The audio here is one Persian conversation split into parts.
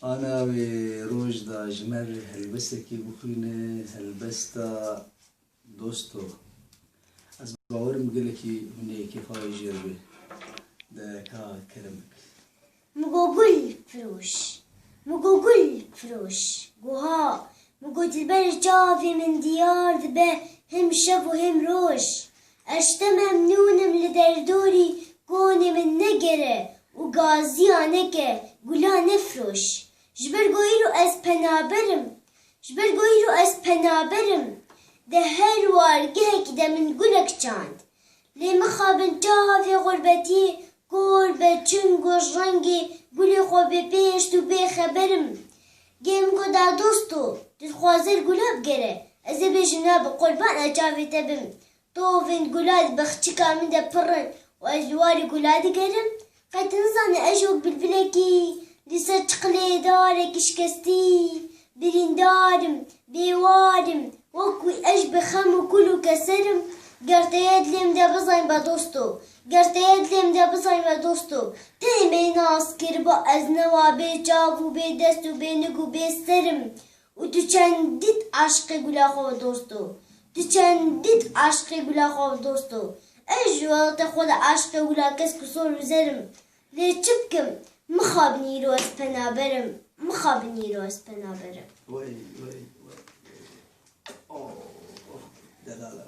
أنا بروجدا جمر هلبستكي بخوينة هلبستا دوستو از باورم قلكي هني كيف هاي جربي ده كا كرمك مقوقل فروش مقوقل فروش قوها مقود البر جافي من ديار ذبه هم شب وهم روش اشتم ممنونم لدردوري كوني من نقره وقازيانكه قولا نفروش جبر قويرو از پنابرم جبر قويرو از پنابرم ده هر وارگه ده من قلق چاند لی مخابن جافي غربتي قربة چنگو رنگي قولي خو بپیش تو بي خبرم گیم گو دا دوستو دلخوازر گلاب گره از بیشنا بقربان اجافي تبم طوفن گلاد بخچي كامل ده پرن و ازواري گلادي گرم قد نظاني اجوك بالبلكي لسا چقلي دارك اشكستي برين دارم بيوارم وكوي اش بخم وكلو كسرم قرتياد ليم ده بزاين بدوستو قرتياد ليم ده بزاين بدوستو تيمي ناس كربا از نوابي جابو بي دستو بي نقو بي سرم و تو چندید عشق گلا خو دوستو تو چندید عشق گلا خو دوستو اجوالت خود عشق گلا کس کسور وزرم لی چبکم مخابني رو از پنابرم مخابني رو از پنابرم وي وي وي أوه ده لا لا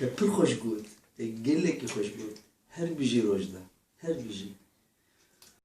ده پر خوش بود ده گلکی خوش بود هر بیجی روجدا هر بیجی